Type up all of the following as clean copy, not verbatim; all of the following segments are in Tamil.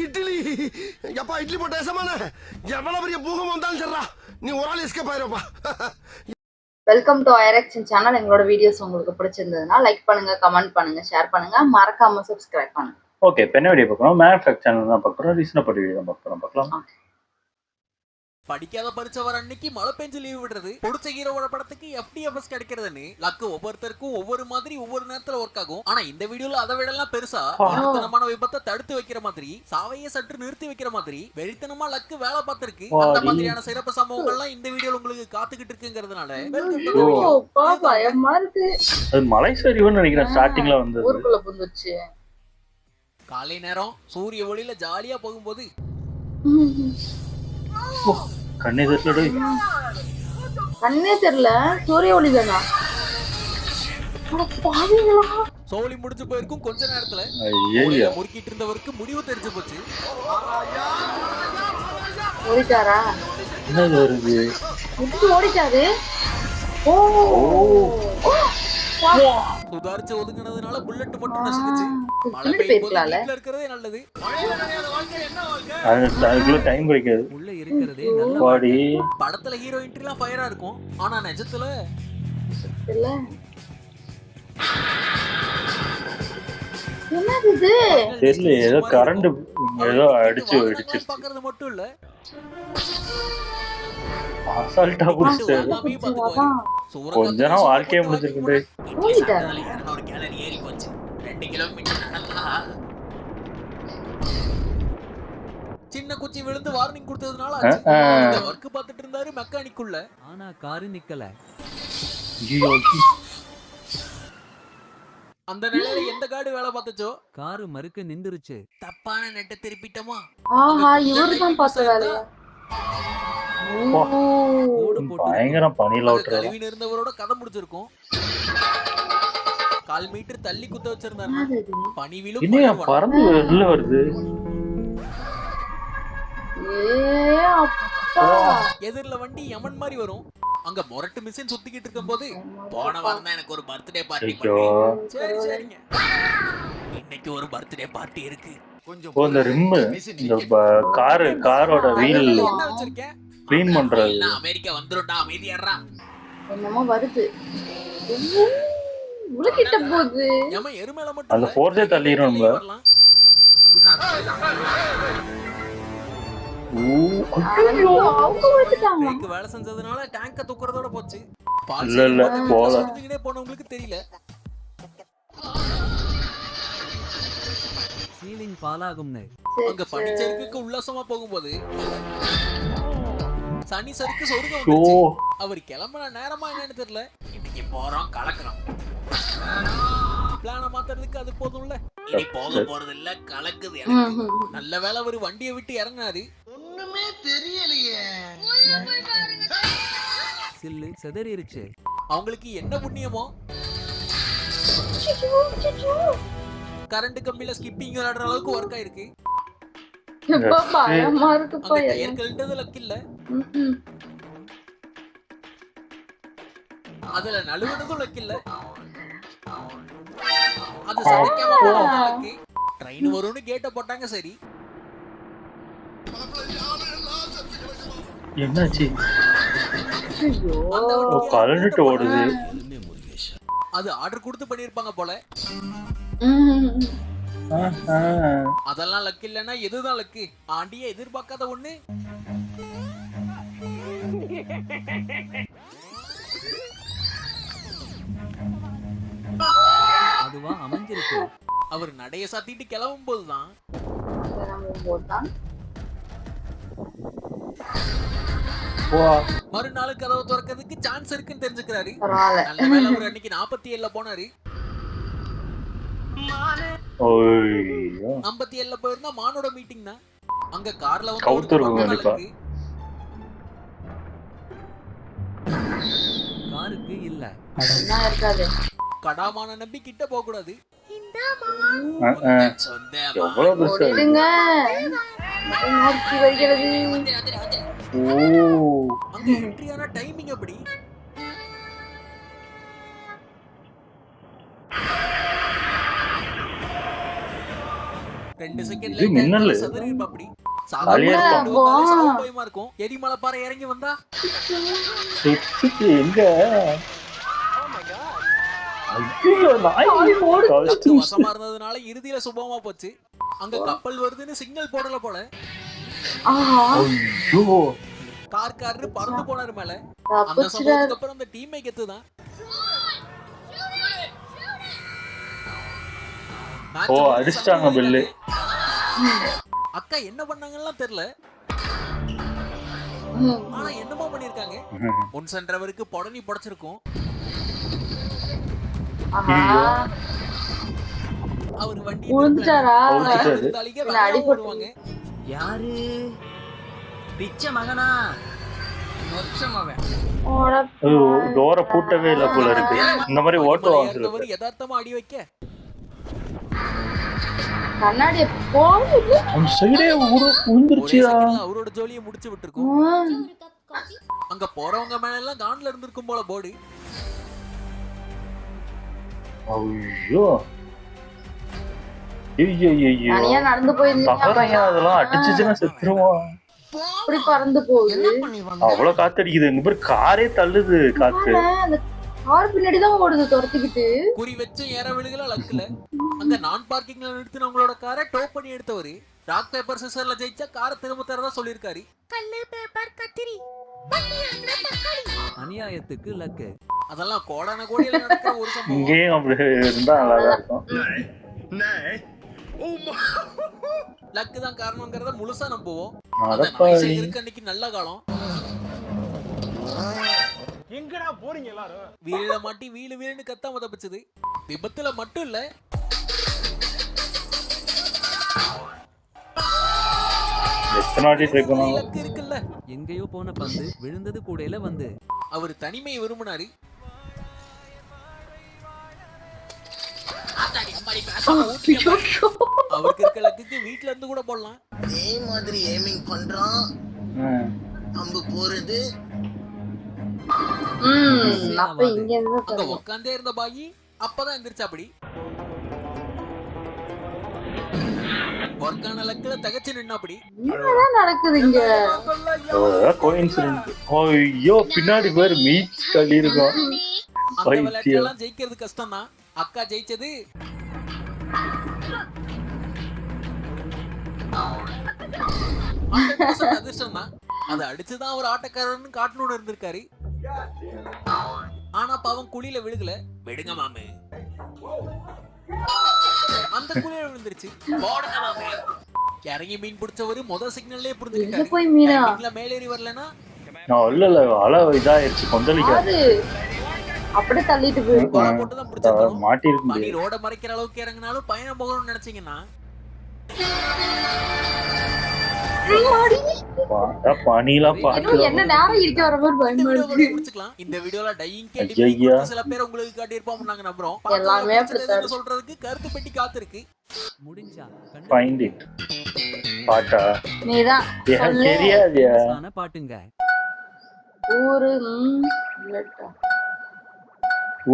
இட்லி எப்பா இட்லி போட்ட சமான எவ்வளவு பெரிய பூகம் வந்தாலும் சரிடா நீ ஒரு ஆள் எஸ்கேப் ஆயிருப்பா. வெல்கம் டு ஐரக்ஷன் சேனல். எங்களோட வீடியோஸ் உங்களுக்கு பிடிச்சிருந்ததுன்னா லைக் பண்ணுங்க, கமெண்ட் பண்ணுங்க, ஷேர் பண்ணுங்க, மறக்காம சப்ஸ்கிரைப் பண்ணுங்க. ஓகே, இப்போ என்ன வீடியோ பார்க்குறோம்? மேனுஃபேக்சர் சேனல் தான் பார்க்குறோம். ரீசனபிள் வீடியோ தான் பார்க்கலாம். படிக்காத பரிச்சை வர அன்னைக்கு மழை பெஞ்சு லீவ் விடுறது, பிடிச்ச ஹீரோவோட படத்துக்கு FDFS கிடைக்கிறதுன்னு லக்கு ஒவ்வொருத்தருக்கும் ஒவ்வொரு மாதிரி ஒவ்வொரு நேரத்துல ஒர்க் ஆகும். ஆனா இந்த வீடியோல அதை விட எல்லாம் பெருசா வெறித்தனமான விபத்தை தடுத்து வைக்கிற மாதிரி, சாவையே சற்று நிறுத்தி வைக்கிற மாதிரி வெறித்தனமா லக்கு வேலை பார்த்திருக்கு. அந்த மாதிரியான சிறப்பு சம்பவங்கள்லாம் இந்த வீடியோல உங்களுக்கு காத்துக்கிட்டு இருக்குங்கிறதுனால மலை சரிவுன்னு நினைக்கிறேன். ஸ்டார்டிங்ல வந்து ஊருக்குள்ள புந்துச்சு. காலை நேரம் சூரிய ஒளியில ஜாலியா போகும்போது கண்ணே தெரியல, சூரிய ஒளி தானா? சோழி முடிஞ்சு போயிருக்கும். கொஞ்ச நேரத்துல முறுக்கிட்டு இருந்தவருக்கு முடிவு தெரிஞ்சு போச்சு. ஓடிட்டாரா? ஓடிட்டாரு. சுதாரிச்சு ஒதுங்கினதுனால புல்லட் மட்டும் நசுக்குச்சு. மழை பெய்யல இருக்கிறதே நல்லது. டைம் கிடைக்காது. உள்ள இருக்கிறதே நல்ல. படத்துல ஹீரோ என்ட்ரிலாம் ஃபயரா இருக்கும். ஆனா நிஜத்துல என்னது இது? தெரியல, ஏதோ கரண்ட் ஏதோ அடிச்சு பாக்குறது மட்டும் இல்ல, அசால்ட்டா புடிச்சாரு. கொஞ்ச நேரம் வாழ்க்கையே முடிஞ்சிருக்கு. 200 கேலரி ஏறி போச்சு. 2 கிலோமீட்டர் நடந்தா சின்ன குச்சி விழுந்து வார்னிங் கொடுத்ததுனால இந்த வர்க் பார்த்துட்டு இருந்தாரு மெக்கானிக் உள்ள. ஆனா கார் நிக்கல. அந்த நிலையில எந்த கார்டு வேலை பார்த்தச்சோ கார் மறுக்க நின்றுச்சு. தப்பான நெட்டை திருப்பிட்டோமா? ஆஹா, இவர்தான் பார்த்த வேலையா? பயங்கர பனில கழுவி இருந்தவரோட கதை முடிச்சிருக்கும். 1/4 மீட்டர் தள்ளி குத்த வச்சிருந்தாரு. பனி விழும் பறந்து வெளில வருது. எதிரில வண்டி யமன் மாதிரி வரும். அங்க மொரட்டு மிஷின் சுத்திக்கிட்டு இருக்கும் போது போன வாரம் தான் எனக்கு ஒரு பர்த்டே பார்ட்டி பண்ணி. சரி சரிங்க, இன்னைக்கு ஒரு பர்த்டே பார்ட்டி இருக்கு. இந்த ரிம் இந்த காரோட வீல் என்ன வச்சிருக்கேன் க்ளீன் பண்றது. அமெரிக்கா வந்துருடா, அமைதியாடா. என்னமோ வருது. உலகிட்ட போகுது. ஏமா எருமேல மட்டும் அந்த ஃபோர்ஸே தள்ளிரோம் நம்ம. அவங்க வேலை செஞ்சதுனால டேங்க தூக்குறதோட போச்சு. இல்ல போல போனவங்களுக்கு தெரியல. சீலிங் பாலாகும்னு அங்க பனிச்சறுக்குக்கு உல்லாசமா போகும்போது சனி சறுக்கு சொருக வந்துச்சு. அவர் கிளம்புன நேரமா என்னன்னு தெரியல. இன்னைக்கு போறோம் கலக்குறோம். பிளான மாத்துறதுக்கு அது போதும்ல. இனி போக போறது இல்ல, கலக்குது எனக்கு. நல்ல வேளை ஒரு வண்டியை விட்டு இறங்கினாரு. ஒண்ணுமே தெரியலையே. சில்லு செதறிருச்சு. அவங்களுக்கு என்ன புண்ணியமோ கரண்ட் கம்பியில ஸ்கிப்பிங் விளையாடுற அளவுக்கு ஒர்க் ஆயிருக்கு. அதுல நழுவுனதும் லக்கில்ல. அது சமைக்காம போனதுக்கு ட்ரெயின் வரும்னு கேட்ட போட்டாங்க. சரி, என்னாச்சு? கலந்துட்டு ஓடுது. அது ஆர்டர் கொடுத்து பண்ணிருப்பாங்க போல. அதெல்லாம் லக்கு இல்லன்னா எதுதான் லக்கு? ஆண்டிய எதிர்பார்க்காத ஒண்ணு. அதுவா அமைஞ்சிருக்கு. அவர் நடைய சாத்திட்டு கிளம்பும் போதுதான் மறுநாள் கதவை திறக்கிறதுக்கு சான்ஸ் இருக்குன்னு தெரிஞ்சுக்கிறாரு. நல்ல வேளை அவர் அன்னைக்கு 47ல போனாரு. 57ல போயிருந்தா மானோட மீட்டிங் தான். அங்க கார்ல வந்து காருக்கு இல்ல கடாமான நம்பி கிட்ட போக கூடாது. அங்க என்ட்ரியான டைமிங் அப்படி. 2 செகண்ட் இது மின்னலு. லேட் சதறி அப்படி அழியா சாதாரண பயமா இருக்கும். எரிமலை பாறை இறங்கி வந்தா செத்துட்டு எங்க ஐயோ நாய் லக்கு வசமா இருந்ததுனால இறுதியில சுபமா போச்சு. அங்க கப்பல் வருதுன்னு சிக்னல் போடல போல. ஐயோ கார்காரரு பறந்து போனாரு மேல. அந்த சம்பவத்துக்கு அப்புறம் அந்த டீமே கெத்துதான். ஓ அடிச்சிட்டாங்க பெல்லு. அக்கா என்ன பண்ணாங்கன்னா தெரியல. ஆனா என்னமோ பண்ணிருக்காங்க. முன் சென்றவருக்கு பொடனி புடைச்சிருக்கும். அவர் வண்டி அடிபடுவாங்க. யாரு பிச்சை மகனா டோரை பூட்டவே இல்ல போல இருக்கு. இந்த மாதிரி ஓட்டுவாங்க யதார்த்தமா அடி வைக்க கண்ணாடிய அவரோட ஜோலியை முடிச்சு விட்டுருக்கோம். அங்க போறவங்க மேல எல்லாம் கான்ல இருந்திருக்கும் போல போர்டு. ஐயோ ஐயோ தனியா நடந்து போயிருந்தீங்க அதெல்லாம் அடிச்சுச்சுன்னா செத்துருவோம். அப்படி பறந்து போகுது. அவ்வளவு காத்தடிக்குது. இங்க பேர் காரே தள்ளுது காத்து. கார் பின்னாடிதான் ஓடுது துரத்திக்கிட்டு. குறி வச்சு ஏற விழுகல லக்குல. அங்க நான் பார்க்கிங்ல நிறுத்தி நம்மளோட காரை டோ பண்ணி எடுத்தவரு ராக் பேப்பர் சிசர்ல ஜெயிச்சா காரை திரும்ப தரதா சொல்லிருக்காரு. கல்லு பேப்பர் கத்திரி அநியாயத்துக்கு லக்கு. அதெல்லாம் கோடான கோடியில நடக்கிற ஒரு சம்பவம். இங்கேயும் அப்படி இருந்தா நல்லா இருக்கும். லக்கு தான் காரணம்ங்கறத முழுசா நம்புவோம். இருக்கு அன்னைக்கு நல்ல காலம். எங்கடா போறீங்க எல்லாரும்? வீல மாட்டி வீலுன்னு கத்தாம தப்பிச்சது. விபத்துல மட்டும் இல்ல, லக்கு இருக்குல்ல. எங்கேயோ போன பந்து விழுந்தது கூடையில வந்து. அவர் தனிமையை விரும்பினாரு. அவருக்கு இருக்க லக்குக்கு வீட்ல இருந்து கூட போடலாம். அதே மாதிரி ஏமிங் பண்றான். அம்பு போறது. அப்ப இங்க அங்க உட்கார்ந்தே இருந்த பாயி அப்பதான் எந்திரிச்சாப்படி. ஒர்க்கான லக்குல தகச்சு நின்னாப்படி. என்னதான் நடக்குது இங்க? கோயின்சிடென்ட். ஐயோ பின்னாடி பேர் மீட் கல்லி இருக்கும். அந்த விளையாட்டெல்லாம் ஜெயிக்கிறது கஷ்டம் தான். அக்கா ஜெயிச்சது அதிர்ஷ்டம் தான். அதை அடிச்சுதான் அவர் ஆட்டக்காரன்னு காட்டணும்னு இருந்திருக்காரு. ஆனா பாவம் குழியில விழுகல. விடுங்க மாமே. அந்த குழியில விழுந்துருச்சு. போடுங்க மாமே. இறங்கி மீன் பிடிச்சவரு முதல் சிக்னல்லே புரிஞ்சுக்கிட்டாரு. மேலேறி வரலன்னா இல்ல அலை இதாயிருச்சு கொந்தளிக்காது. அப்படியே தள்ளிட்டு போயிருக்கு. போட்டுதான் பிடிச்சிருக்கோம். மாட்டிருக்கு. மணி ரோட மறைக்கிற அளவுக்கு இறங்கினாலும் பயணம் போகணும்னு நினைச்சீங்கன்னா பனிலாம் பாத்து என்ன நேரம் இருக்க வர மாதிரி பயமா இருக்கு. முடிச்சுக்கலாம். இந்த வீடியோல டையிங் கேட் சில பேர் உங்களுக்கு காட்டியிருப்போம் நாங்க நம்புறோம். எல்லாமே அப்படிதான் சொல்றதுக்கு கருத்து பெட்டி காத்திருக்கு. முடிஞ்சா ஃபைண்ட் இட். பாட்டா நீதான் தெரியாதியா பாட்டுங்க.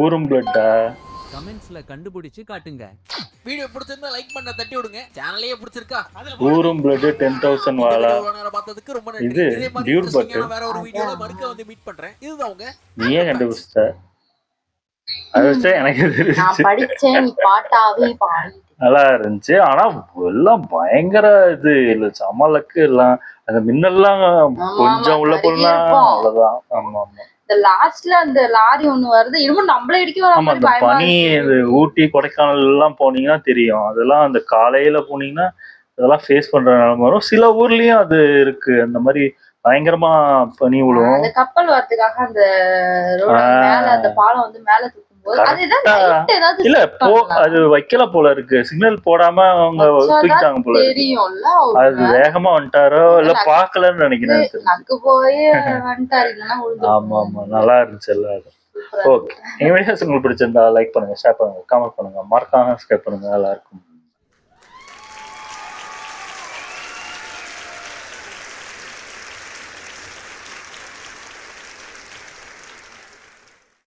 ஊரும் பிளட்டா கமெண்ட்ஸ்ல கண்டுபிடிச்சு காட்டுங்க. வீடியோ பிடிச்சிருந்தா லைக் பண்ண தட்டி விடுங்க. சேனலையே பிடிச்சிருக்கா? ஊரும் பிளட் 10,000 வாலா. பார்த்ததுக்கு ரொம்ப நன்றி. இது டியூட் பட் வேற ஒரு வீடியோல மறுக்க வந்து மீட் பண்றேன். இதுதான் உங்க நீயே கண்டுபிடிச்ச. அது எனக்கு தெரிஞ்சு நான் படிச்சேன். நீ பாட்டாவே பாடி நல்லா இருந்துச்சு. ஆனா எல்லாம் பயங்கர இது இல்ல சமலக்கு எல்லாம் அந்த மின்னல்லாம் கொஞ்சம் உள்ள போனா அவ்வளவுதான். ஆமா ஆமா. இந்த லாஸ்ட்ல அந்த லாரி ஒண்ணு வருது. இன்னும் நம்மள இடிக்க வர மாதிரி பயமா பனி இது ஊட்டி கொடைக்கானல் எல்லாம் போனீங்கன்னா தெரியும். அதெல்லாம் அந்த காலையில போனீங்கன்னா அதெல்லாம் ஃபேஸ் பண்ற நிலைமை வரும். சில ஊர்லயும் அது இருக்கு. அந்த மாதிரி பயங்கரமா பனி விழுவும். அந்த கப்பல் வரதுக்காக அந்த மேல அந்த பாலம் வந்து மேல இல்ல அது வைக்கல போல இருக்கு. சிக்னல் போடாம அவங்க தூக்கிட்டாங்க போல இருக்கு. அது வேகமா வந்துட்டாரோ இல்ல பாக்கலன்னு நினைக்கிறேன். ஆமா ஆமா நல்லா இருந்துச்சு எல்லாரும். ஓகே, எங்க வீடியோஸ் உங்களுக்கு பிடிச்சிருந்தா லைக் பண்ணுங்க, ஷேர் பண்ணுங்க, கமெண்ட் பண்ணுங்க, மறக்காம சப்ஸ்கிரைப் பண்ணுங்க. நல்லா இருக்கும்.